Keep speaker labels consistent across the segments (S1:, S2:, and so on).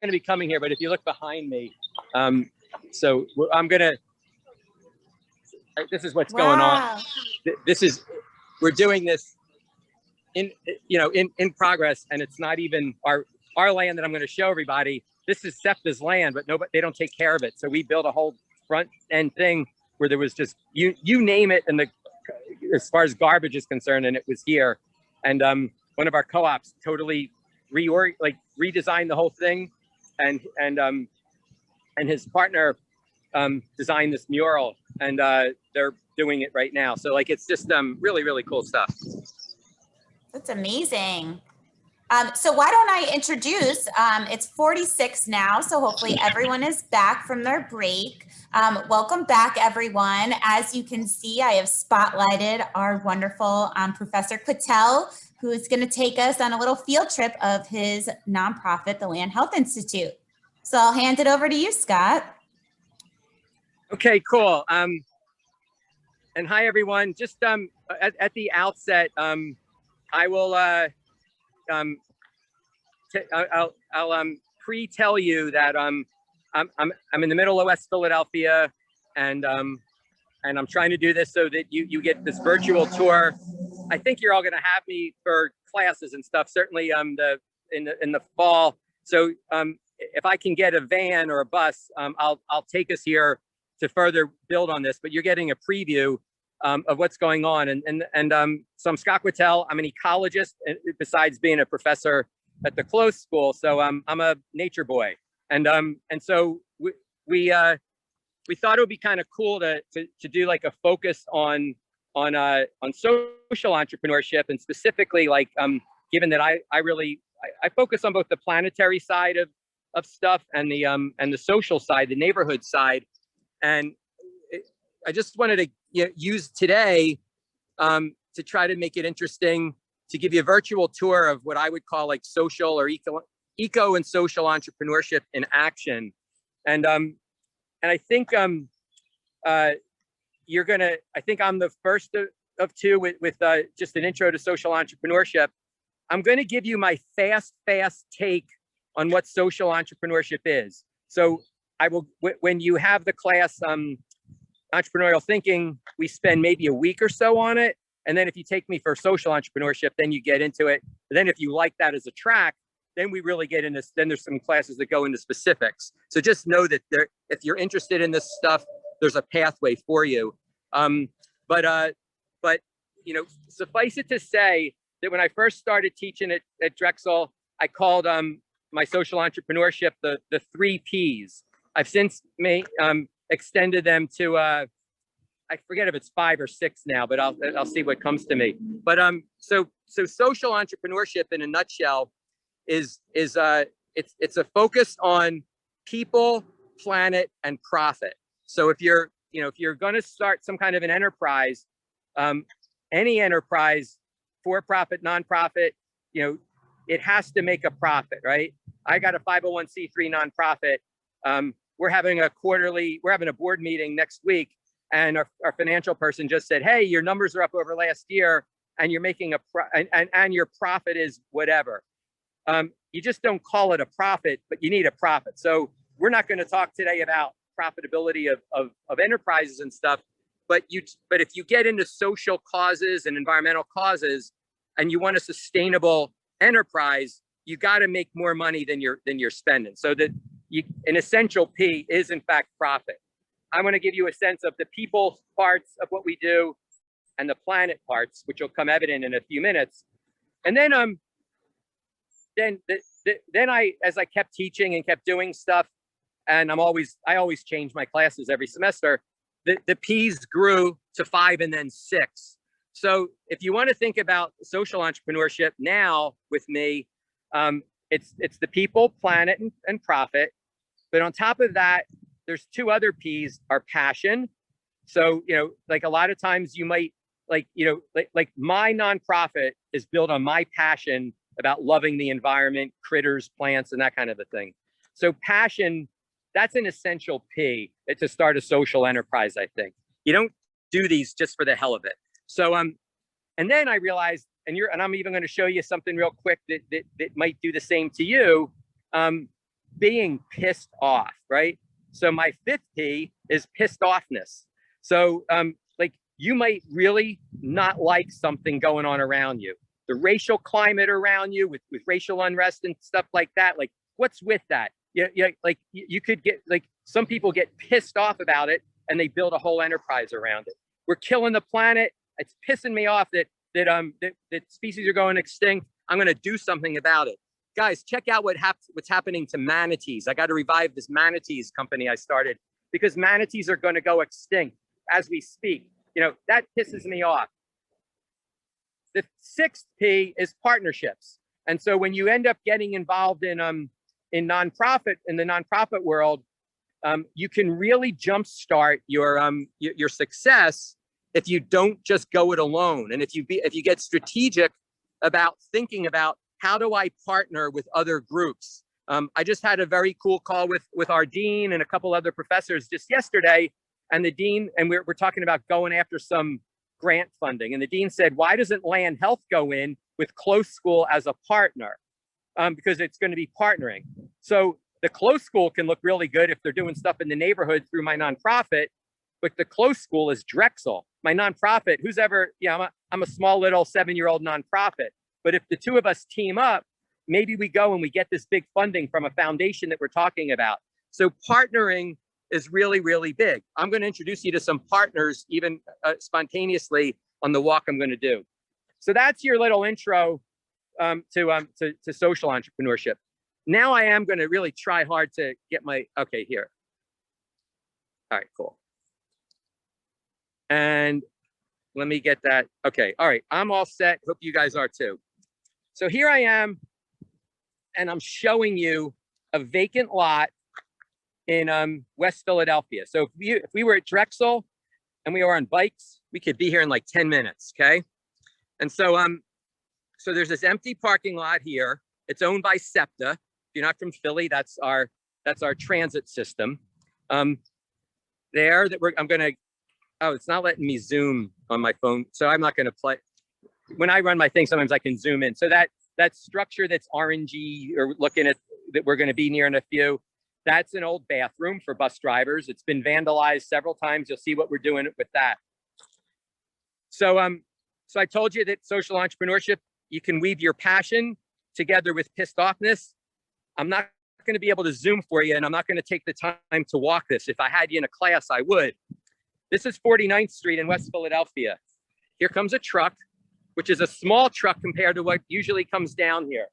S1: going to be coming here, but if you look behind me, so I'm going to, this is what's going on. This is, we're doing this in progress, and it's not even our land that I'm going to show everybody. This is SEPTA's land, but nobody, they don't take care of it. So we built a whole front end thing where there was just, you name it, and as far as garbage is concerned, and it was here. And one of our co-ops totally redesigned the whole thing, and his partner designed this mural, and they're doing it right now. So like, it's just really, really cool stuff.
S2: That's amazing. So why don't I introduce, it's 46 now, so hopefully everyone is back from their break. Welcome back, everyone. As you can see, I have spotlighted our wonderful Professor Quitel, who is going to take us on a little field trip of his nonprofit, the Land Health Institute. So I'll hand it over to you, Scott.
S1: Okay, cool. And hi, everyone. Just at the outset, I will I'll pre-tell you that I'm in the middle of West Philadelphia, and I'm trying to do this so that you get this virtual tour. I think you're all going to have me for classes and stuff, certainly in the fall. So if I can get a van or a bus, I'll take us here to further build on this. But you're getting a preview of what's going on. So I'm Scott Quitel. I'm an ecologist, besides being a professor at the Close School. So I'm a nature boy. And so we thought it would be kind of cool to do like a focus on social entrepreneurship, and specifically, like, given that I focus on both the planetary side of stuff and the social side, the neighborhood side. And I just wanted to use today to try to make it interesting, to give you a virtual tour of what I would call like social or eco and social entrepreneurship in action. And I think you're gonna, I think I'm the first of two with just an intro to social entrepreneurship. I'm going to give you my fast take on what social entrepreneurship is. So I will, when you have the class, entrepreneurial thinking, we spend maybe a week or so on it. And then if you take me for social entrepreneurship, then you get into it. But then if you like that as a track, then we really get into, then there's some classes that go into specifics. So just know that if you're interested in this stuff, there's a pathway for you. But suffice it to say that when I first started teaching at Drexel, I called my social entrepreneurship the 3 Ps. I've since extended them to I forget if it's 5 or 6 now, but I'll see what comes to me. But so social entrepreneurship in a nutshell is it's a focus on people, planet, and profit. So if you're going to start some kind of an enterprise, any enterprise, for-profit, nonprofit, it has to make a profit, right? I got a 501c3 nonprofit. We're having a board meeting next week, and our financial person just said, hey, your numbers are up over last year, and you're making and your profit is whatever. You just don't call it a profit, but you need a profit. So we're not going to talk today about profitability of enterprises and stuff, but if you get into social causes and environmental causes, and you want a sustainable enterprise, you got to make more money than you're spending. So that an essential P is in fact profit. I'm going to give you a sense of the people parts of what we do and the planet parts, which will come evident in a few minutes. And then as I kept teaching and kept doing stuff, and I always change my classes every semester, the P's grew to 5 and then 6. So if you want to think about social entrepreneurship now with me, it's the people, planet, and profit. But on top of that, there's 2 other P's, are passion. So, like a lot of times you might like my nonprofit is built on my passion about loving the environment, critters, plants, and that kind of a thing. So passion, that's an essential P to start a social enterprise, I think. You don't do these just for the hell of it. So, and then I realized, and I'm even going to show you something real quick that might do the same to you. being pissed off, right? So my fifth P is pissed offness. So like you might really not like something going on around you, the racial climate around you with racial unrest and stuff like that. Like what's with that? Yeah, like you could get, like some people get pissed off about it and they build a whole enterprise around it. We're killing the planet. It's pissing me off that species are going extinct. I'm going to do something about it. Guys, check out what's happening to manatees. I got to revive this manatees company I started because manatees are going to go extinct as we speak. You know, that pisses me off. The sixth P is partnerships. And so when you end up getting involved in the nonprofit world, you can really jumpstart your success if you don't just go it alone. And if you get strategic about thinking about how do I partner with other groups. I just had a very cool call with our dean and a couple other professors just yesterday, and the dean, and we're talking about going after some grant funding. And the dean said, why doesn't Land Health go in with Close School as a partner? Because it's going to be partnering. So the Close School can look really good if they're doing stuff in the neighborhood through my nonprofit, but the Close School is Drexel. My nonprofit, who's ever, I'm a small little 7-year-old nonprofit. But if the two of us team up, maybe we go and we get this big funding from a foundation that we're talking about. So partnering is really, really big. I'm going to introduce you to some partners, even spontaneously on the walk I'm going to do. So that's your little intro to social entrepreneurship. Now I am going to really try hard to get okay, here. All right, cool. And let me get that. Okay, all right, I'm all set. Hope you guys are too. So here I am, and I'm showing you a vacant lot in West Philadelphia. So if we were at Drexel and we were on bikes, we could be here in like 10 minutes, okay? And so so there's this empty parking lot here. It's owned by SEPTA. If you're not from Philly, that's our transit system. I'm gonna, oh, it's not letting me zoom on my phone, so I'm not gonna play. When I run my thing, sometimes I can zoom in. So that structure that's orangey, or looking at, that we're going to be near in a few, that's an old bathroom for bus drivers. It's been vandalized several times. You'll see what we're doing with that. So I told you that social entrepreneurship, you can weave your passion together with pissed offness. I'm not going to be able to zoom for you, and I'm not going to take the time to walk this. If I had you in a class, I would. This is 49th Street in West Philadelphia. Here comes a truck, which is a small truck compared to what usually comes down here.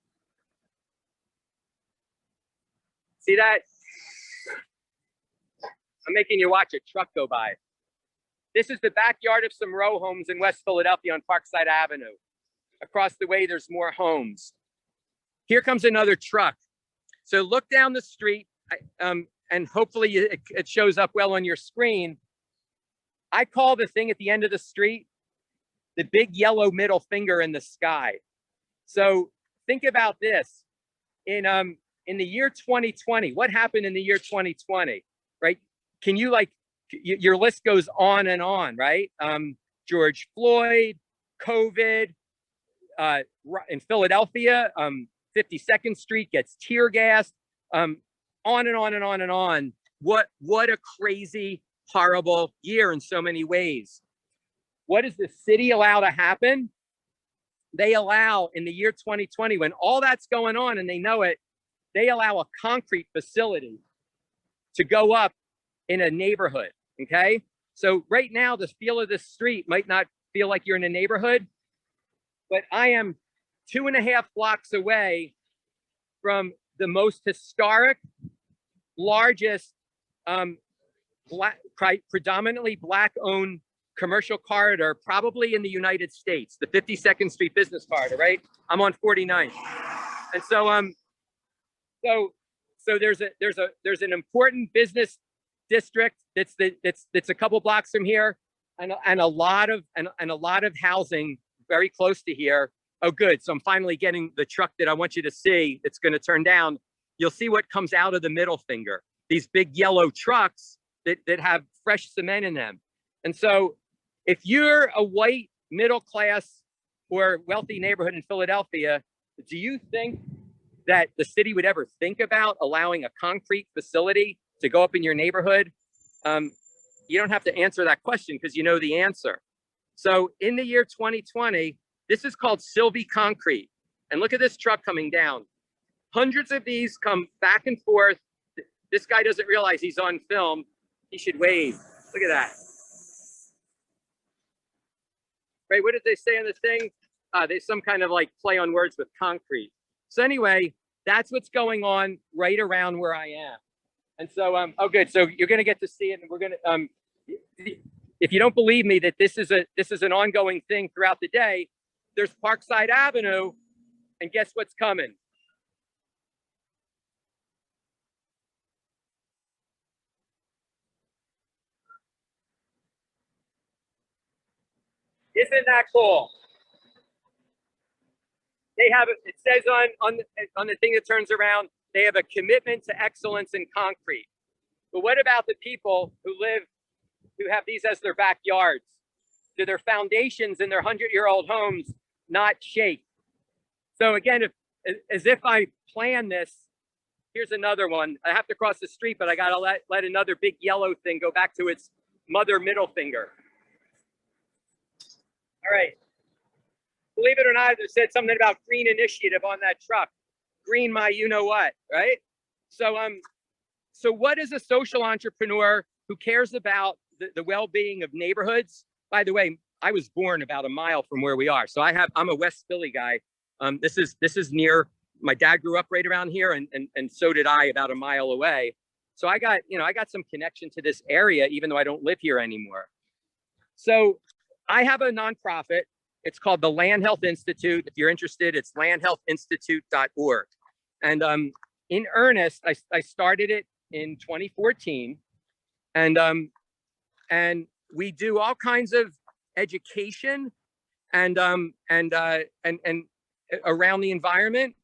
S1: See that? I'm making you watch a truck go by. This is the backyard of some row homes in West Philadelphia on Parkside Avenue. Across the way, there's more homes. Here comes another truck. So look down the street, and hopefully it shows up well on your screen. I call the thing at the end of the street the big yellow middle finger in the sky. So think about this. In the year 2020, what happened in the year 2020, right? Can you, like, your list goes on and on, right? George Floyd, COVID, in Philadelphia, 52nd Street gets tear gassed, on and on and on and on. What a crazy, horrible year in so many ways. What does the city allow to happen? They allow, in the year 2020, when all that's going on and they know it, they allow a concrete facility to go up in a neighborhood, okay? So right now, the feel of the street might not feel like you're in a neighborhood, but I am 2.5 blocks away from the most historic, largest, predominantly Black-owned commercial corridor, probably in the United States, the 52nd Street Business Corridor, right? I'm on 49th. And so, so there's an important business district that's a couple blocks from here, and a lot of housing very close to here. Oh, good. So I'm finally getting the truck that I want you to see. It's going to turn down. You'll see what comes out of the middle finger. These big yellow trucks that have fresh cement in them. And so if you're a white middle class or wealthy neighborhood in Philadelphia, do you think that the city would ever think about allowing a concrete facility to go up in your neighborhood? You don't have to answer that question because you know the answer. So in the year 2020, this is called Sylvie Concrete. And look at this truck coming down. Hundreds of these come back and forth. This guy doesn't realize he's on film. He should wave. Look at that. Right, what did they say on the thing? There's some kind of like play on words with concrete. So anyway, that's what's going on right around where I am. And so, oh good, so you're gonna get to see it, and we're gonna, if you don't believe me that this is an ongoing thing throughout the day, there's Parkside Avenue, and guess what's coming? Isn't that cool? They have, it says on the thing that turns around, they have a commitment to excellence in concrete. But what about the people who have these as their backyards? Do their foundations in their 100-year-old homes not shake? So again, as if I planned this, here's another one. I have to cross the street, but I gotta let another big yellow thing go back to its mother middle finger. All right. Believe it or not, it said something about green initiative on that truck. Green my you know what, right? So so what is a social entrepreneur who cares about the well-being of neighborhoods? By the way, I was born about a mile from where we are. So I'm a West Philly guy. This is near, my dad grew up right around here, and so did I, about a mile away. So I got some connection to this area, even though I don't live here anymore. So I have a nonprofit. It's called the Land Health Institute. If you're interested, it's landhealthinstitute.org. And in earnest, I started it in 2014. And we do all kinds of education and around the environment.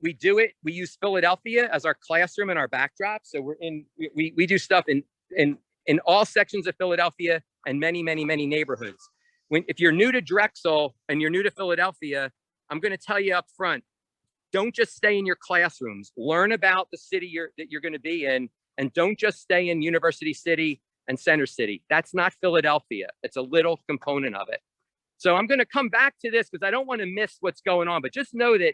S1: We use Philadelphia as our classroom and our backdrop. So we do stuff in all sections of Philadelphia and many neighborhoods. If you're new to Drexel and you're new to Philadelphia, I'm going to tell you up front, don't just stay in your classrooms. Learn about the city that you're going to be in, and don't just stay in University City and Center City. That's not Philadelphia. It's a little component of it. So I'm going to come back to this because I don't want to miss what's going on. But just know that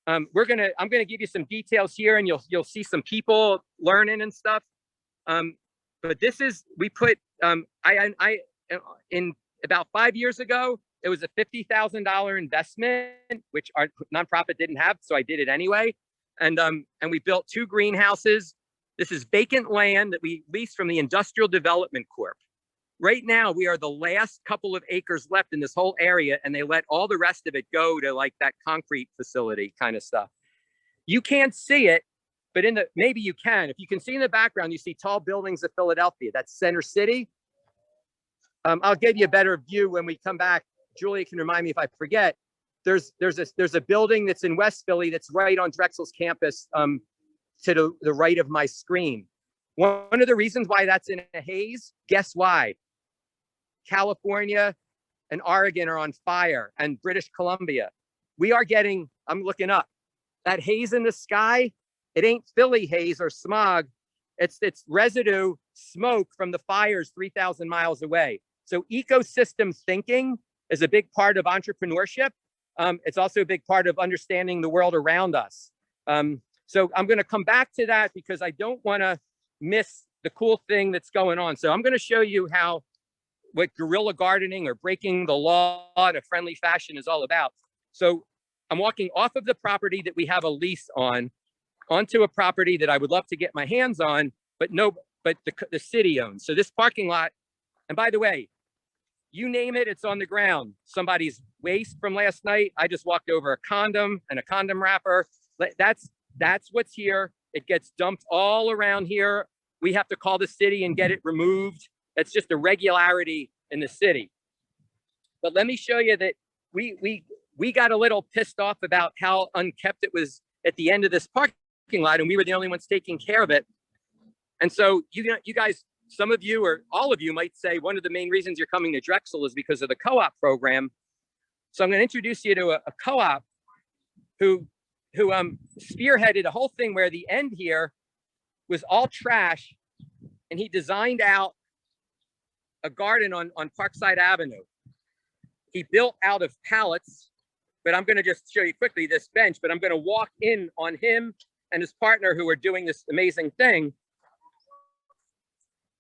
S1: I'm going to give you some details here, and you'll see some people learning and stuff. But this is, we put in about 5 years ago, it was a $50,000 investment, which our nonprofit didn't have, so I did it anyway. And we built 2 greenhouses. This is vacant land that we leased from the Industrial Development Corp. Right now, we are the last couple of acres left in this whole area, and they let all the rest of it go to like that concrete facility kind of stuff. You can't see it, but maybe you can. If you can see in the background, you see tall buildings of Philadelphia. That's Center City. I'll give you a better view when we come back. Julia can remind me if I forget. There's a building that's in West Philly that's right on Drexel's campus to the right of my screen. One of the reasons why that's in a haze, guess why? California and Oregon are on fire, and British Columbia. We are getting, I'm looking up, that haze in the sky, it ain't Philly haze or smog. It's residue smoke from the fires 3,000 miles away. So ecosystem thinking is a big part of entrepreneurship. It's also a big part of understanding the world around us. So I'm going to come back to that because I don't want to miss the cool thing that's going on. So I'm going to show you what guerrilla gardening or breaking the law in a friendly fashion is all about. So I'm walking off of the property that we have a lease on onto a property that I would love to get my hands on, but the city owns. So this parking lot, and by the way, you name it, it's on the ground. Somebody's waste from last night. I just walked over a condom and a condom wrapper. That's what's here. It gets dumped all around here. We have to call the city and get it removed. That's just a regularity in the city. But let me show you that we got a little pissed off about how unkept it was at the end of this parking lot, and we were the only ones taking care of it. And so you guys, some of you or all of you might say one of the main reasons you're coming to Drexel is because of the co-op program. So I'm going to introduce you to a co-op who who spearheaded a whole thing where the end here was all trash, and he designed out a garden on Parkside Avenue. He built out of pallets, but I'm going to just show you quickly this bench, but I'm going to walk in on him and his partner who are doing this amazing thing.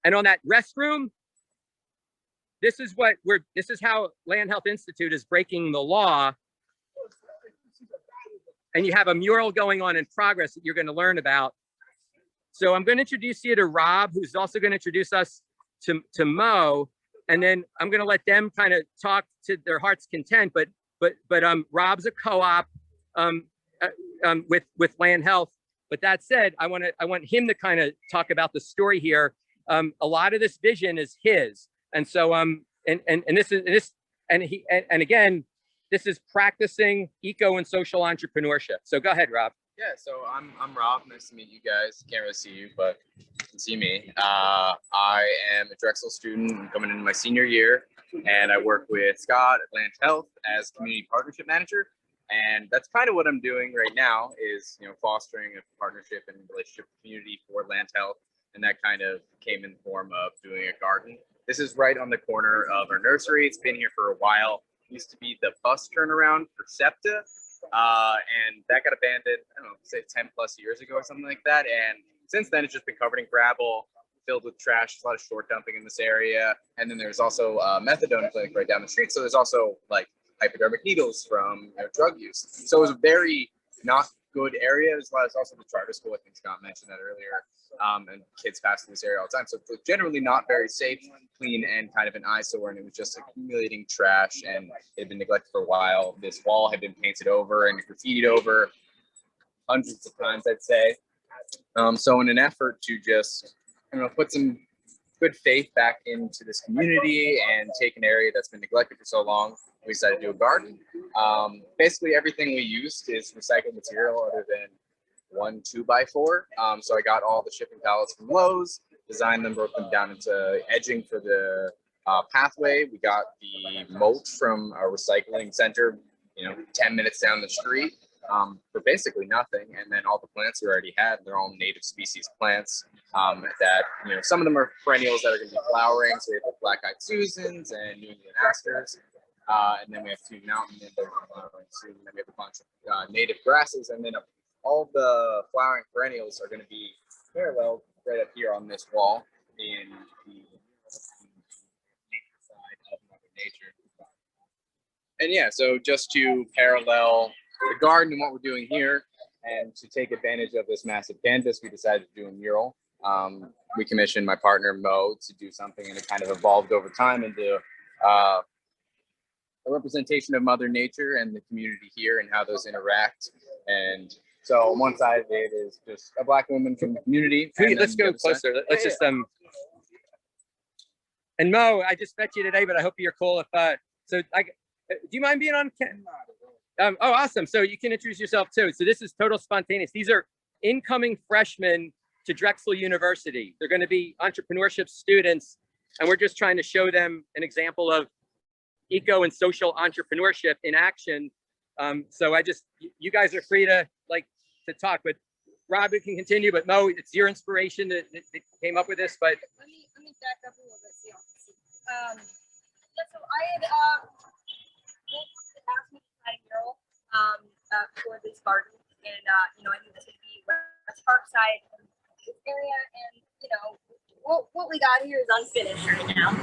S1: And on that restroom, this is how Land Health Institute is breaking the law. And you have a mural going on in progress that you're going to learn about. So I'm going to introduce you to Rob, who's also going to introduce us to Mo, and then I'm going to let them kind of talk to their heart's content. But Rob's a co-op with Land Health. But that said, I want him to kind of talk about the story here. A lot of this vision is his, and so again, this is practicing eco and social entrepreneurship. So go ahead, Rob.
S3: Yeah, so I'm Rob. Nice to meet you guys. Can't really see you, but you can see me. I am a Drexel student. I'm coming into my senior year, and I work with Scott at Land Health as community partnership manager. And that's kind of what I'm doing right now is, fostering a partnership and relationship community for Land Health. And that kind of came in the form of doing a garden. This is right on the corner of our nursery. It's been here for a while. It used to be the bus turnaround for SEPTA. And that got abandoned, I don't know, say 10 plus years ago or something like that. And since then, it's just been covered in gravel, filled with trash. There's a lot of short dumping in this area. And then there's also a methadone clinic right down the street. So there's also like hypodermic needles from drug use. So it was a very not good area. There's also the charter school. I think Scott mentioned that earlier. And kids pass through this area all the time. So it's generally not very safe, clean, and kind of an eyesore. And it was just accumulating trash, and it had been neglected for a while. This wall had been painted over and graffitied over hundreds of times, I'd say. So in an effort to just, put some good faith back into this community and take an area that's been neglected for so long, we decided to do a garden. Basically, everything we used is recycled material other than 1 2x4. So I got all the shipping pallets from Lowe's, designed them, broke them down into edging for the pathway. We got the mulch from a recycling center, 10 minutes down the street for basically nothing. And then all the plants we already had, they're all native species plants that, some of them are perennials that are going to be flowering. So we have like black-eyed Susans and New England asters. And then we have 2 mountain and flowering soon. And then we have a bunch of native grasses, and then all the flowering perennials are going to be parallel right up here on this wall in the nature side of Mother Nature. And yeah, so just to parallel the garden and what we're doing here, and to take advantage of this massive canvas, we decided to do a mural. We commissioned my partner Mo to do something, and it kind of evolved over time into a representation of Mother Nature and the community here and how those interact. And so on one side of it is just a Black woman from the community.
S1: Let's go closer. Let's just and Mo, I just met you today, but I hope you're cool. Do you mind being on? Oh, awesome. So you can introduce yourself too. So this is total spontaneous. These are incoming freshmen to Drexel University. They're going to be entrepreneurship students, and we're just trying to show them an example of eco and social entrepreneurship in action. So you guys are free to talk, but Rob, you can continue, but Mo, it's your inspiration that came up with this, but.
S4: Let me back up a little bit so y'all can see. So I had asked me to design a mural for this garden, and I knew this would be West Parkside area, and what we got here is unfinished right now.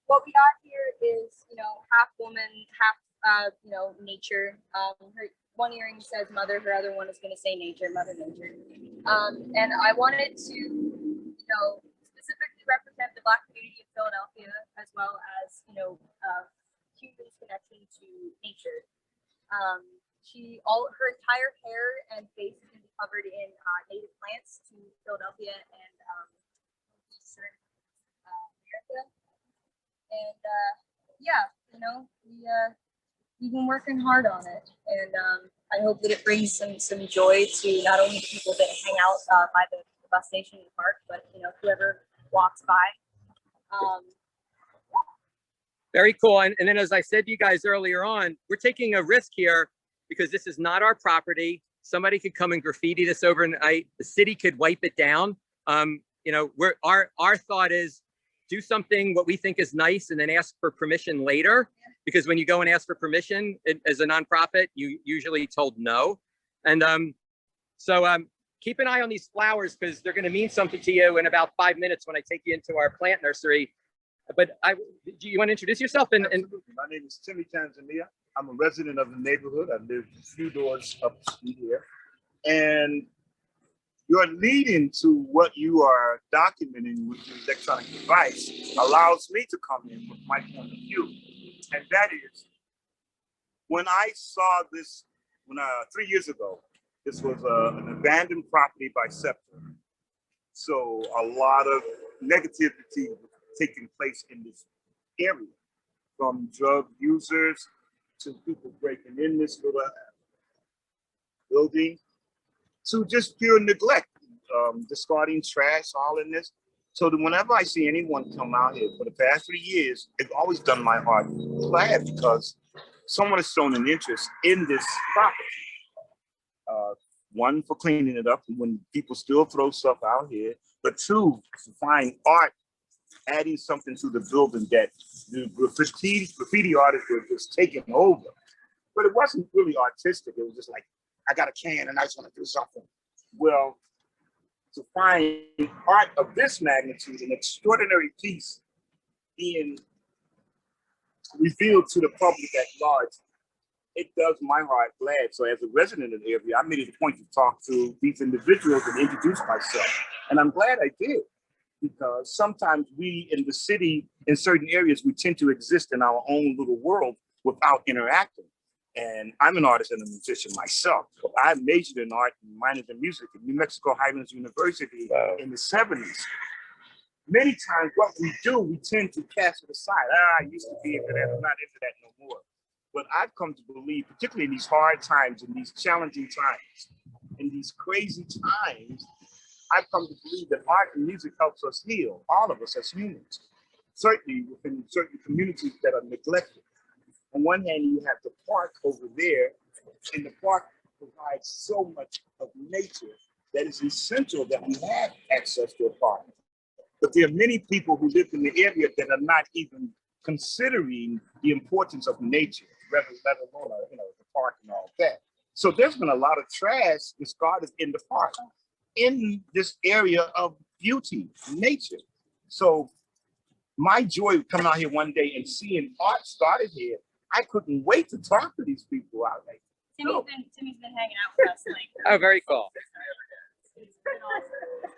S4: What we got here is, half woman, half, nature. Her one earring says mother, her other one is going to say nature, Mother Nature. And I wanted to, specifically represent the Black community of Philadelphia, as well as, humans' connection to nature. Her entire hair and face is going to be covered in native plants to Philadelphia and Eastern America. And we've been working hard on it, and I hope that it brings some joy to not only the people that hang out by the bus station in the park, but whoever walks by.
S1: Very cool. And then, as I said to you guys earlier on, we're taking a risk here because this is not our property. Somebody could come and graffiti this overnight. The city could wipe it down. You know, our thought is do something what we think is nice and then ask for permission later. Because when you go and ask for permission as a nonprofit, you usually told no. And so keep an eye on these flowers because they're going to mean something to you in about 5 minutes when I take you into our plant nursery. But do you want to introduce yourself? And
S5: my name is Timmy Tanzania. I'm a resident of the neighborhood. I live a few doors up the street here. And you're leading to what you are documenting with your electronic device allows me to come in with my point of view. And that is, when I saw this, 3 years ago, this was an abandoned property by Scepter. So a lot of negativity taking place in this area, from drug users to people breaking in this little building, to just pure neglect, discarding trash, all in this. So that whenever I see anyone come out here for the past 3 years, it's always done my heart glad because someone has shown an interest in this property. One, for cleaning it up when people still throw stuff out here, but two, to find art adding something to the building that the graffiti artists were just taking over. But it wasn't really artistic. It was just like, I got a can and I just want to do something. Well, to find art of this magnitude, an extraordinary piece being revealed to the public at large, it does my heart glad. So as a resident of the area, I made it a point to talk to these individuals and introduce myself. And I'm glad I did, because sometimes we in the city, in certain areas, we tend to exist in our own little world without interacting. And I'm an artist and a musician myself. So I majored in art and minored in music at New Mexico Highlands University in the 70s. Many times what we do, we tend to cast it aside. I used to be into that, I'm not into that no more. But I've come to believe, particularly in these hard times, in these challenging times, in these crazy times, I've come to believe that art and music helps us heal, all of us as humans, certainly within certain communities that are neglected. On one hand, you have the park over there, and the park provides so much of nature that it's essential that we have access to a park. But there are many people who live in the area that are not even considering the importance of nature, let alone, the park and all that. So there's been a lot of trash discarded in the park, in this area of beauty, nature. So my joy of coming out here one day and seeing art started here, I couldn't wait to talk to these people out there.
S4: Timmy's been hanging out with us.
S1: oh, very cool.
S4: It's been awesome.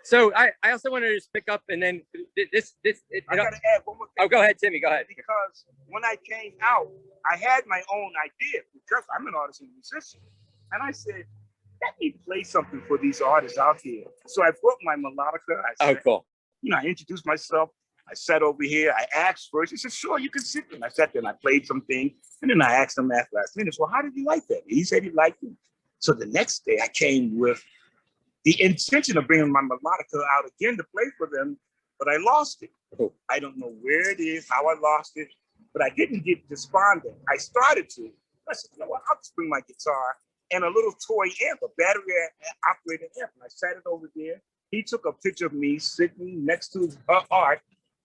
S1: So I also wanted to just pick up and then
S5: I gotta add one more thing.
S1: Oh, go ahead, Timmy, go ahead.
S5: Because when I came out, I had my own idea because I'm an artist and musician. And I said, let me play something for these artists out here. So I brought my melodica. I said,
S1: cool.
S5: I introduced myself. I sat over here. I asked first. He said, sure, you can sit there. And I sat there and I played something. And then I asked him after last minute, well, how did you like that? He said he liked it. So the next day I came with the intention of bringing my melodica out again to play for them, but I lost it.
S1: Oh.
S5: I don't know where it is, how I lost it, but I didn't get despondent. I started to. I said, you know what, I'll just bring my guitar and a little toy amp, a battery operated amp. And I sat it over there. He took a picture of me sitting next to her art,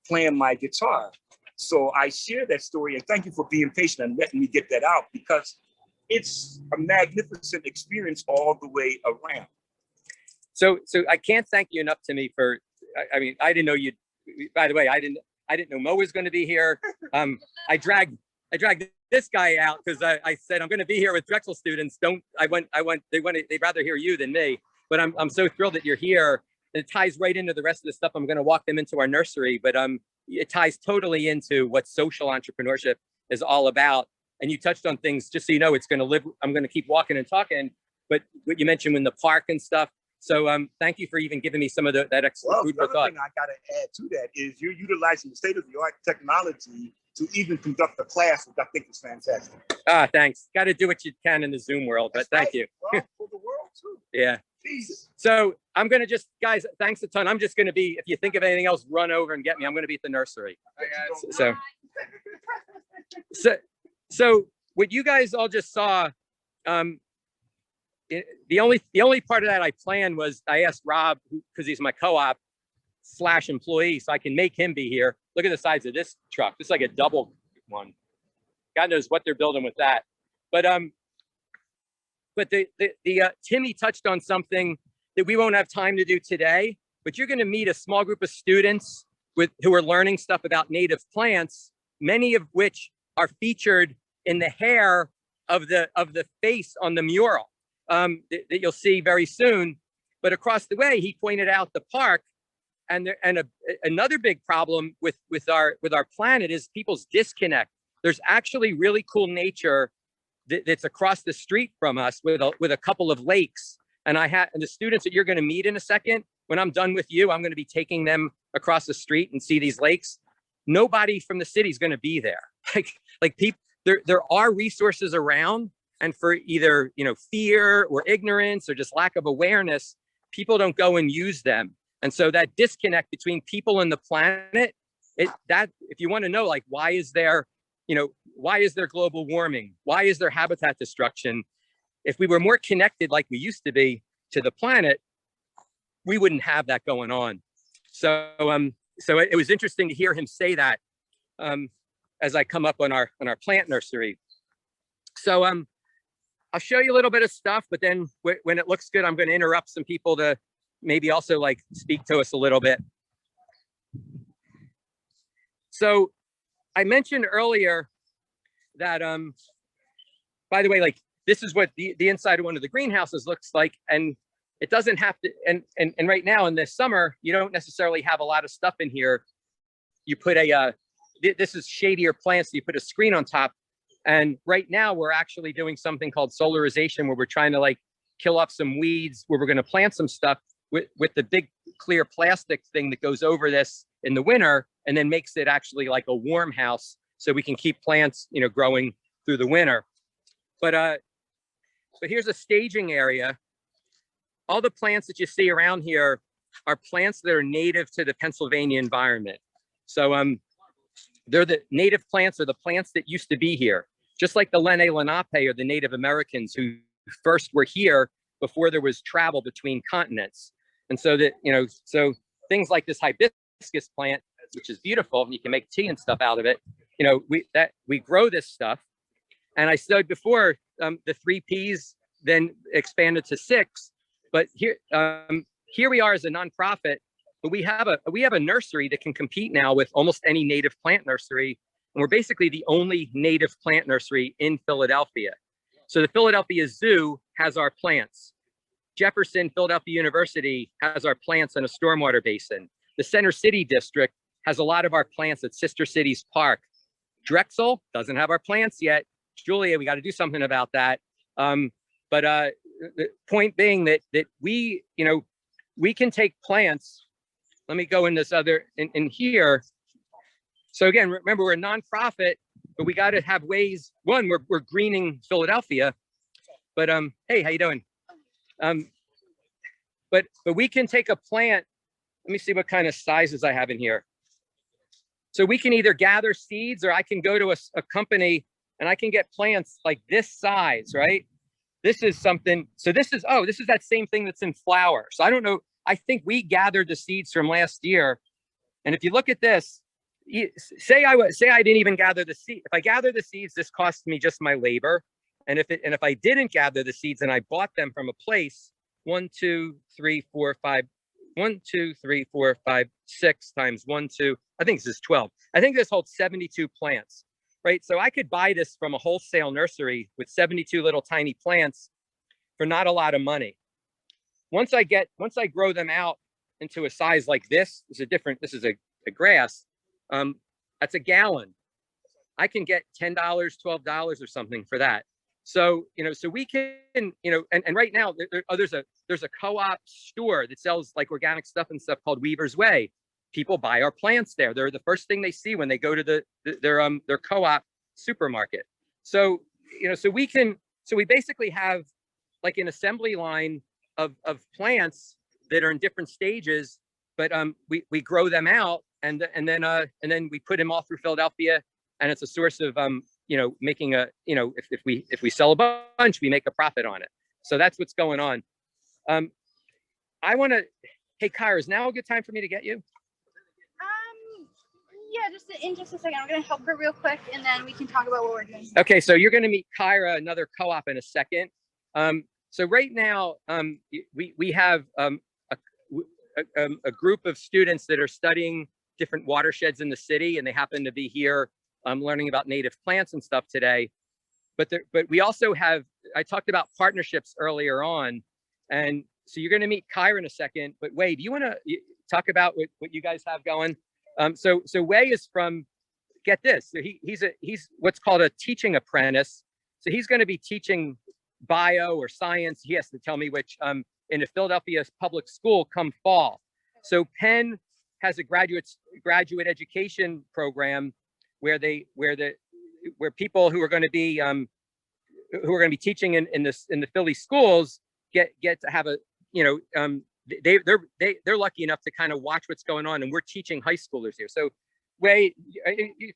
S5: playing my guitar. So I share that story, and thank you for being patient and letting me get that out, because it's a magnificent experience all the way around.
S1: So I can't thank you enough, Timmy, for, I mean, I didn't know you'd, by the way, I didn't know Mo was going to be here. I dragged this guy out because I said, I'm going to be here with Drexel students. They'd rather hear you than me, but I'm so thrilled that you're here. It ties right into the rest of the stuff. I'm going to walk them into our nursery, but it ties totally into what social entrepreneurship is all about. And you touched on things, just so you know, it's going to live. I'm going to keep walking and talking, but what you mentioned in the park and stuff. So thank you for even giving me some of that extra food for thought.
S5: The other thing I got to add to that is you're utilizing the state-of-the-art technology to even conduct a class, which I think is fantastic.
S1: Thanks. Got to do what you can in the Zoom world, but thank you.
S5: Well, for the world too.
S1: Yeah.
S5: Peace.
S1: So I'm going to just, guys, thanks a ton. I'm just going to be, if you think of anything else, run over and get me. I'm going to be at the nursery.
S3: Hi,
S1: So, so what you guys all just saw, the only part of that I planned was I asked Rob, because he's my co-op / employee, so I can make him be here. Look at the size of this truck. It's like a double one. God knows what they're building with that. But Timmy touched on something that we won't have time to do today, but you're going to meet a small group of students who are learning stuff about native plants, many of which are featured in the hair of the face on the mural that you'll see very soon. But across the way, he pointed out the park, and another big problem with our planet is people's disconnect. There's actually really cool nature that's across the street from us with a couple of lakes. And the students that you're going to meet in a second, when I'm done with you, I'm going to be taking them across the street and see these lakes. Nobody from the city is going to be there. Like people, there are resources around, and for either fear or ignorance or just lack of awareness, people don't go and use them. And so that disconnect between people and the planet, if you want to know, like, why is there global warming? Why is there habitat destruction? If we were more connected like we used to be to the planet, we wouldn't have that going on. So it was interesting to hear him say that as I come up on our plant nursery. So I'll show you a little bit of stuff, but then when it looks good, I'm going to interrupt some people to maybe also like speak to us a little bit. So I mentioned earlier that, by the way, like this is what the inside of one of the greenhouses looks like. And it doesn't have to, and right now in this summer, you don't necessarily have a lot of stuff in here. You put this is shadier plants, so you put a screen on top. And right now we're actually doing something called solarization, where we're trying to like kill off some weeds, where we're going to plant some stuff with the big clear plastic thing that goes over this in the winter, and then makes it actually like a warm house, so we can keep plants, growing through the winter. But here's a staging area. All the plants that you see around here are plants that are native to the Pennsylvania environment. So they're the native plants, are the plants that used to be here, just like the Lenape are the Native Americans who first were here before there was travel between continents. And so that, so things like this hibiscus plant, which is beautiful, and you can make tea and stuff out of it. We grow this stuff. And I said before, the 3 Ps then expanded to 6. But here we are as a nonprofit, but we have a nursery that can compete now with almost any native plant nursery. And we're basically the only native plant nursery in Philadelphia. So the Philadelphia Zoo has our plants. Jefferson Philadelphia University has our plants in a stormwater basin. The Center City District has a lot of our plants at Sister Cities Park. Drexel doesn't have our plants yet. Julia, we got to do something about that. But the point being that we can take plants. Let me go in this other in here. So again, remember, we're a nonprofit, but we got to have ways. One, we're greening Philadelphia. But hey, how you doing? But we can take a plant. Let me see what kind of sizes I have in here. So we can either gather seeds, or I can go to a company and I can get plants like this size, right? This is something. So this is that same thing that's in flower. So I don't know. I think we gathered the seeds from last year. And if you look at this, say I didn't even gather the seed. If I gather the seeds, this costs me just my labor. And if I didn't gather the seeds and I bought them from a place, 1, 2, 3, 4, 5, 1, 2, 3, 4, 5, 6 times 1, 2. I think this is 12. I think this holds 72 plants, right? So I could buy this from a wholesale nursery with 72 little tiny plants for not a lot of money. Once I grow them out into a size like this, this is a grass. That's a gallon. I can get $10, $12 or something for that. So, so we can, and right now there's a co-op store that sells like organic stuff and stuff called Weaver's Way. People buy our plants there. They're the first thing they see when they go to their co-op supermarket. So, so we basically have like an assembly line of plants that are in different stages, but we grow them out, and then we put them all through Philadelphia, and it's a source of making a, if we sell a bunch, we make a profit on it. So that's what's going on. I want to, hey, Kyra, is now a good time for me to get you?
S4: Yeah, just in just a second. I'm going to help her real quick, and then we can talk about what we're doing.
S1: Okay, so you're going to meet Kyra, another co-op, in a second. So right now, we have a group of students that are studying different watersheds in the city, and they happen to be here learning about native plants and stuff today. But we also have, I talked about partnerships earlier on, and so you're going to meet Kyra in a second. But Wei, do you want to talk about what you guys have going? So Wei is from, get this, so he's what's called a teaching apprentice. So he's going to be teaching bio or science. He has to tell me which in a Philadelphia public school come fall. So Penn has a graduate education program where people who are going to be teaching in the Philly schools get to have a, they're lucky enough to kind of watch what's going on, and we're teaching high schoolers here. So Wei,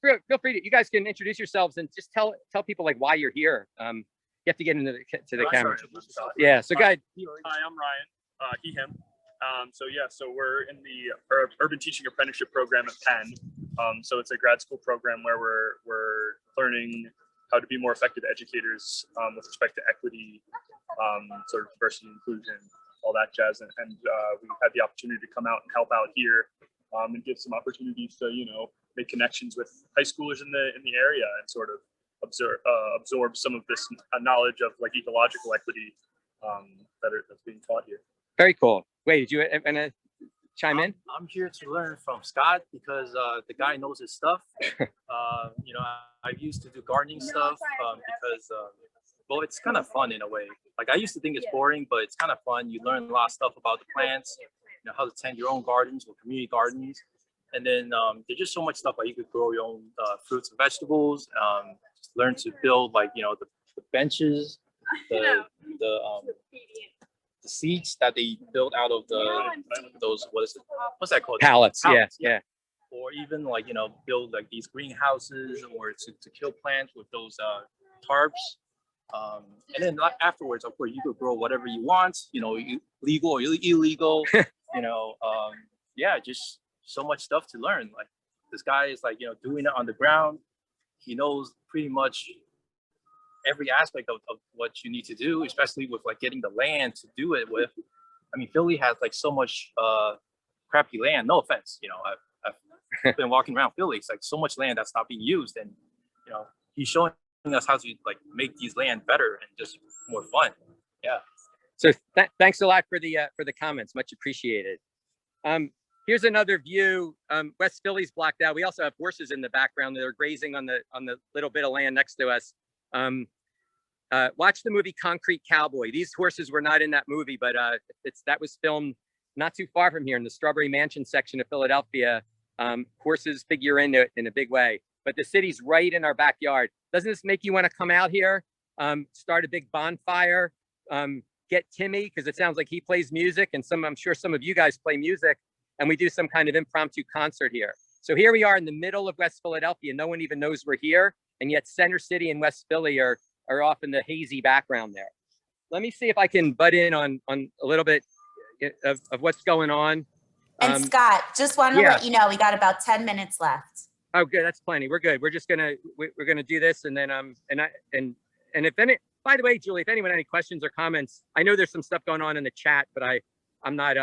S1: feel free to, you guys can introduce yourselves and just tell people like why you're here. You have to get into the camera. Yeah, so go ahead.
S6: Hi, I'm Ryan, he, him. So we're in the Urban Teaching Apprenticeship program at Penn. So it's a grad school program where we're learning how to be more effective educators with respect to equity, sort of diversity, inclusion, all that jazz. And we had the opportunity to come out and help out here and give some opportunities to, make connections with high schoolers in the area and sort of absorb some of this knowledge of like ecological equity that's being taught here.
S1: Very cool. Wait, did you want to chime in?
S7: I'm here to learn from Scott because the guy knows his stuff. I used to do gardening stuff because, well, it's kind of fun in a way. Like I used to think it's boring, but it's kind of fun. You learn a lot of stuff about the plants, how to tend your own gardens or community gardens. And then there's just so much stuff, like you could grow your own fruits and vegetables, learn to build like, the benches, the seats that they build out of those, what's that called?
S1: Pallets, yeah.
S7: Or even like, build like these greenhouses or to kill plants with those tarps. And then afterwards, of course, you could grow whatever you want, legal or illegal, just so much stuff to learn. Like this guy is like, doing it on the ground. He knows pretty much every aspect of what you need to do, especially with like getting the land to do it with. I mean, Philly has like so much crappy land. No offense, I've been walking around Philly. It's like so much land that's not being used, and he's showing us how to like make these land better and just more fun. Yeah.
S1: So thanks a lot for the comments. Much appreciated. Here's another view. West Philly's blocked out. We also have horses in the background that are grazing on the little bit of land next to us. Watch the movie Concrete Cowboy. These horses were not in that movie, but that was filmed not too far from here in the Strawberry Mansion section of Philadelphia. Horses figure into it in a big way, but the city's right in our backyard. Doesn't this make you want to come out here, start a big bonfire, get Timmy, because it sounds like he plays music, and I'm sure some of you guys play music, and we do some kind of impromptu concert here. So here we are in the middle of West Philadelphia. No one even knows we're here, and yet Center City and West Philly are off in the hazy background there. Let me see if I can butt in on a little bit of what's going on.
S2: And Scott, just wanted to let you know, we got about 10 minutes left.
S1: Oh, good. That's plenty. We're good. We're just we're gonna do this, and then and if any, by the way, Julie, if anyone had any questions or comments, I know there's some stuff going on in the chat, but I'm not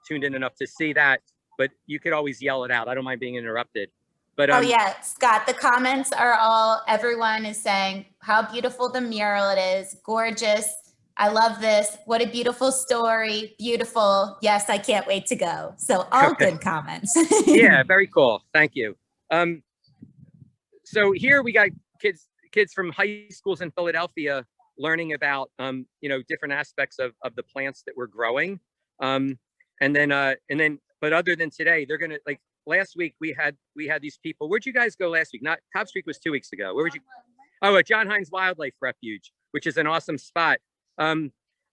S1: tuned in enough to see that. But you could always yell it out. I don't mind being interrupted. But
S2: oh yeah, Scott, the comments are all, everyone is saying how beautiful the mural it is. Gorgeous. I love this. What a beautiful story. Beautiful. Yes, I can't wait to go. So all good comments.
S1: Yeah, very cool. Thank you. So here we got kids from high schools in Philadelphia learning about different aspects of the plants that we're growing. But other than today, they're gonna, like, last week we had these people. Where'd you guys go last week? Not Top Street was 2 weeks ago. Where would you? Oh, at John Hines Wildlife Refuge, which is an awesome spot.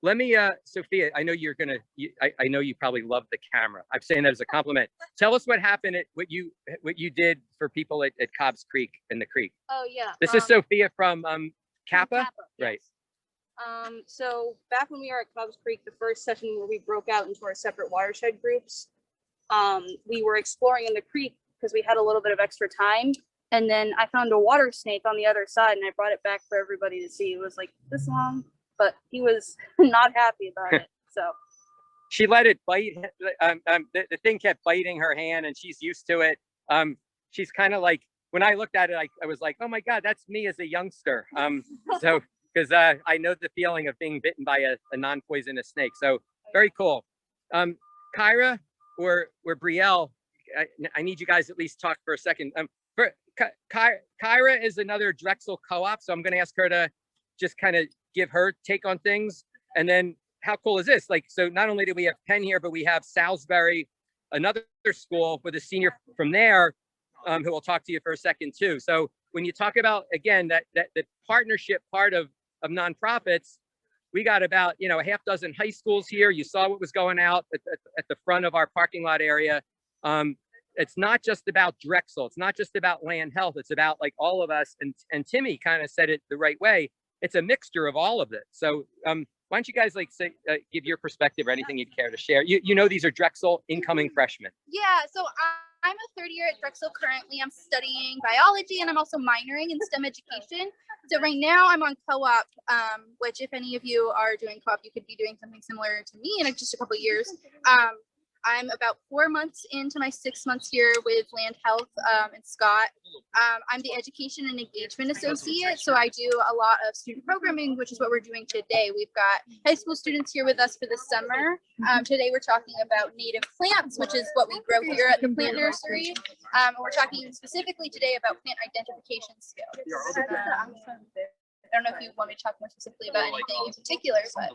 S1: let me, Sophia, I know you're gonna, I know you probably love the camera. I'm saying that as a compliment. Tell us what happened at what you did for people at Cobb's Creek in the creek.
S4: Oh yeah.
S1: This is Sophia from Kappa,
S4: Kappa,
S1: right?
S4: Yes. So back when we were at Cobb's Creek, the first session where we broke out into our separate watershed groups, we were exploring in the creek because we had a little bit of extra time. And then I found a water snake on the other side and I brought it back for everybody to see. It was like this long, but he was not happy about it. So
S1: she let it bite. The thing kept biting her hand and she's used to it. She's kind of like, when I looked at it, I was like, oh my God, that's me as a youngster. So, because I know the feeling of being bitten by a non-poisonous snake. So very cool. Kyra or Brielle, I need you guys at least talk for a second. Kyra is another Drexel co-op, so I'm going to ask her to just kind of give her take on things. And then how cool is this? Like, so not only do we have Penn here, but we have Salisbury, another school with a senior from there, who will talk to you for a second too. So when you talk about, again, that the partnership part of nonprofits, we got about, a half dozen high schools here. You saw what was going out at the front of our parking lot area. It's not just about Drexel. It's not just about land health. It's about like all of us. And Timmy kind of said it the right way. It's a mixture of all of it. So why don't you guys like say, give your perspective or anything you'd care to share? You know, these are Drexel incoming freshmen.
S8: Yeah, so I'm a third year at Drexel currently. I'm studying biology and I'm also minoring in STEM education. So right now I'm on co-op, which if any of you are doing co-op, you could be doing something similar to me in just a couple of years. I'm about 4 months into my 6 months here with Land Health and Scott. I'm the Education and Engagement Associate, so I do a lot of student programming, which is what we're doing today. We've got high school students here with us for the summer. Today we're talking about native plants, which is what we grow here at the plant nursery. And we're talking specifically today about plant identification skills. I don't know if you want me to talk more specifically about anything in particular, but.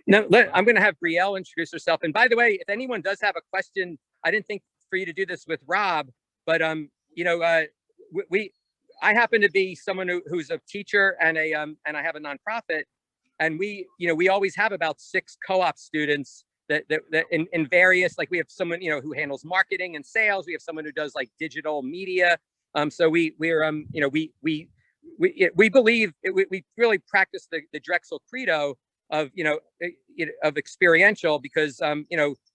S1: No, I'm going to have Brielle introduce herself. And by the way, if anyone does have a question, I didn't think for you to do this with Rob, but I happen to be someone who's a teacher and I have a nonprofit, and we always have about 6 co-op students that in various, like we have someone who handles marketing and sales. We have someone who does like digital media. So we believe we really practice the Drexel credo of of experiential, because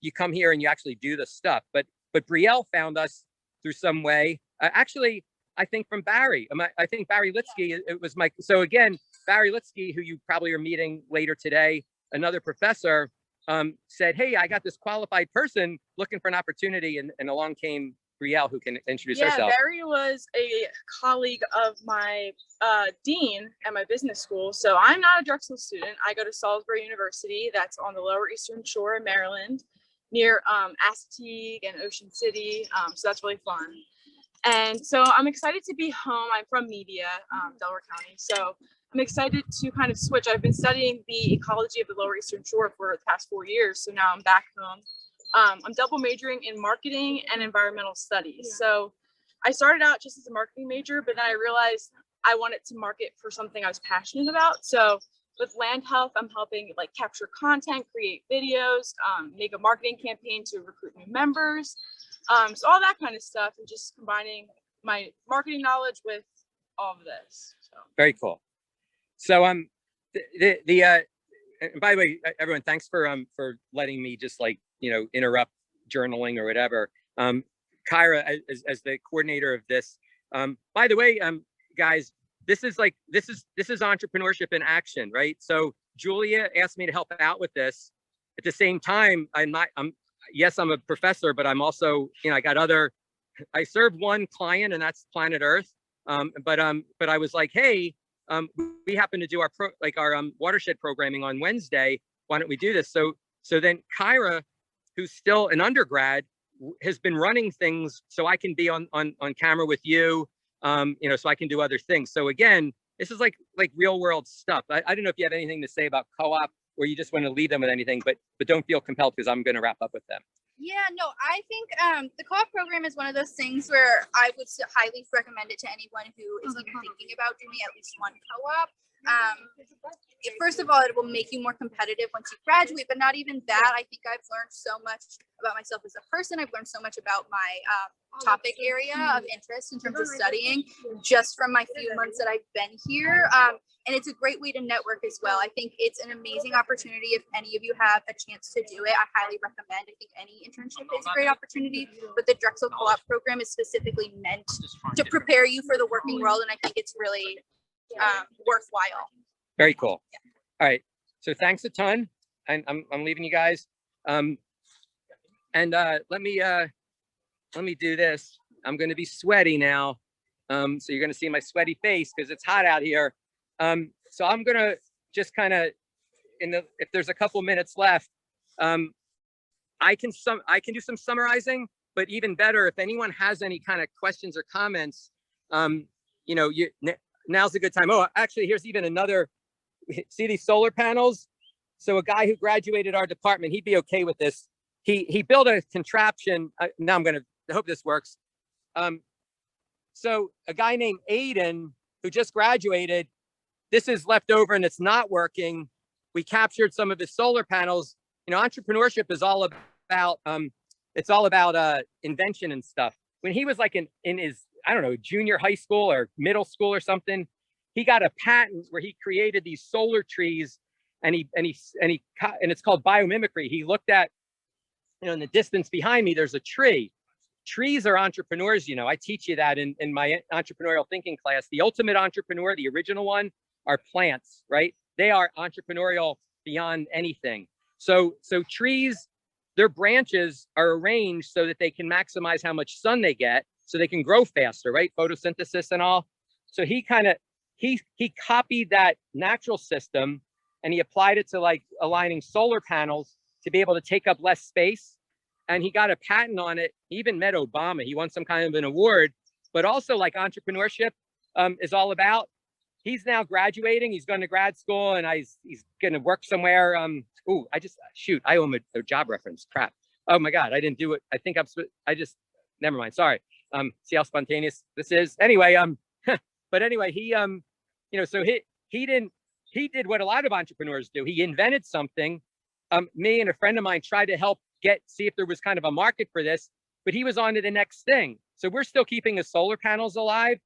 S1: you come here and you actually do the stuff. But Brielle found us through some way. Actually, I think from Barry. I think Barry Litsky. It was so again, Barry Litsky, who you probably are meeting later today, another professor, said, "Hey, I got this qualified person looking for an opportunity," and along came Brielle, who can introduce herself.
S9: Yeah, Barry was a colleague of my dean at my business school. So I'm not a Drexel student. I go to Salisbury University. That's on the Lower Eastern Shore of Maryland, near Assateague and Ocean City. So that's really fun. And so I'm excited to be home. I'm from media, Delaware County. So I'm excited to kind of switch. I've been studying the ecology of the Lower Eastern Shore for the past 4 years. So now I'm back home. I'm double majoring in marketing and environmental studies. So I started out just as a marketing major, but then I realized I wanted to market for something I was passionate about. So with Land Health, I'm helping like capture content, create videos, make a marketing campaign to recruit new members. So all that kind of stuff, and just combining my marketing knowledge with all of this. So.
S1: Very cool. So and by the way, everyone, thanks for letting me just like interrupt journaling or whatever. Kyra, as the coordinator of this. By the way, guys, this is entrepreneurship in action, right? So Julia asked me to help out with this. At the same time, I'm a professor, but I'm also I serve one client, and that's Planet Earth. But I was like, hey, we happen to do our watershed programming on Wednesday. Why don't we do this? So then Kyra, who's still an undergrad, has been running things so I can be on camera with you, so I can do other things. So again, this is like real world stuff. I don't know if you have anything to say about co-op, or you just want to lead them with anything, but don't feel compelled, because I'm going to wrap up with them.
S8: Yeah, no, I think the co-op program is one of those things where I would highly recommend it to anyone who is even thinking about doing at least one co-op. First of all, it will make you more competitive once you graduate, but not even that. I think I've learned so much about myself as a person. I've learned so much about my topic area of interest in terms of studying just from my few months that I've been here. And it's a great way to network as well. I think it's an amazing opportunity. If any of you have a chance to do it, I highly recommend. I think any internship is a great opportunity, but the Drexel Co-op program is specifically meant to prepare you for the working world, and I think it's really worthwhile.
S1: Very cool. Yeah. All right. So thanks a ton. I'm leaving you guys. And let me do this. I'm going to be sweaty now. So you're going to see my sweaty face because it's hot out here. So I'm going to just kind of, if there's a couple minutes left, I can do some summarizing, but even better, if anyone has any kind of questions or comments, you know, now's a good time. Oh, actually, here's even another. See these solar panels? So a guy who graduated our department, he'd be okay with this. He built a contraption. Now I hope this works. So a guy named Aiden who just graduated, this is left over and it's not working. We captured some of his solar panels. You know, entrepreneurship is all about, it's all about invention and stuff. When he was like in his, I don't know, junior high school or middle school or something, he got a patent where he created these solar trees, and it's called biomimicry. He looked at, you know, in the distance behind me, there's a tree. Trees are entrepreneurs. You know, I teach you that in my entrepreneurial thinking class. The ultimate entrepreneur, the original one, are plants, right? They are entrepreneurial beyond anything. So trees, their branches are arranged so that they can maximize how much sun they get, so they can grow faster, right? Photosynthesis and all. So he copied that natural system and he applied it to like aligning solar panels to be able to take up less space. And he got a patent on it. He even met Obama. He won some kind of an award, but also like entrepreneurship is all about. He's now graduating. He's going to grad school and he's going to work somewhere. I owe him a job reference. Crap. Oh my God, I didn't do it. I think never mind. Sorry. See how spontaneous this is. Anyway, but anyway, he you know, so he did what a lot of entrepreneurs do. He invented something. Me and a friend of mine tried to help see if there was kind of a market for this, but he was on to the next thing. So we're still keeping his solar panels alive,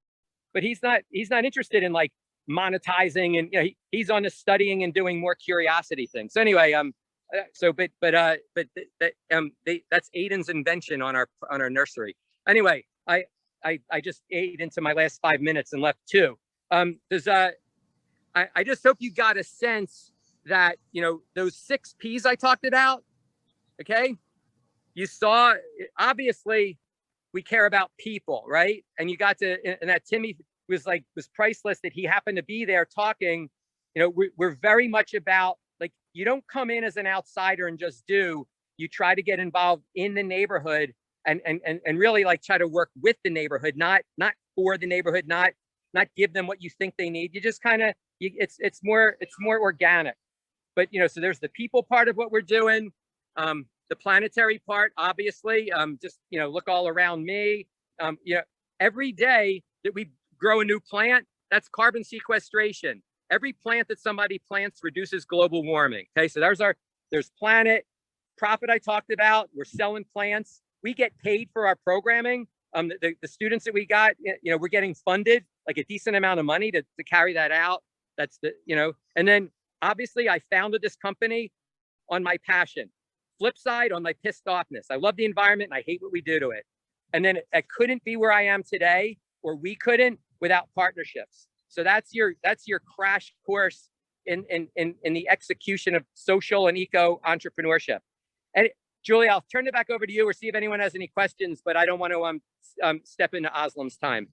S1: but he's not interested in like monetizing, and you know, he's on to studying and doing more curiosity things. So anyway, that's Aiden's invention on our nursery. Anyway, I just ate into my last 5 minutes and left 2. I just hope you got a sense that, you know, those 6 P's I talked about, okay? You saw, obviously, we care about people, right? And you got to, and that Timmy was priceless that he happened to be there talking. You know, we're very much about, like, you don't come in as an outsider and just do. You try to get involved in the neighborhood and really like try to work with the neighborhood, not for the neighborhood, not give them what you think they need. You just kind of, it's more organic. But, you know, so there's the people part of what we're doing, the planetary part, obviously, just, you know, look all around me. You know, every day that we grow a new plant, that's carbon sequestration. Every plant that somebody plants reduces global warming. Okay, so there's planet, profit I talked about. We're selling plants. We get paid for our programming. The students that we got, you know, we're getting funded like a decent amount of money to carry that out. That's the, you know, and then obviously I founded this company on my passion. Flip side, on my pissed offness. I love the environment and I hate what we do to it. And then I couldn't be where I am today, or we couldn't, without partnerships. So that's your crash course in the execution of social and eco entrepreneurship. And Julie, I'll turn it back over to you or see if anyone has any questions, but I don't want to step into Aslam's time.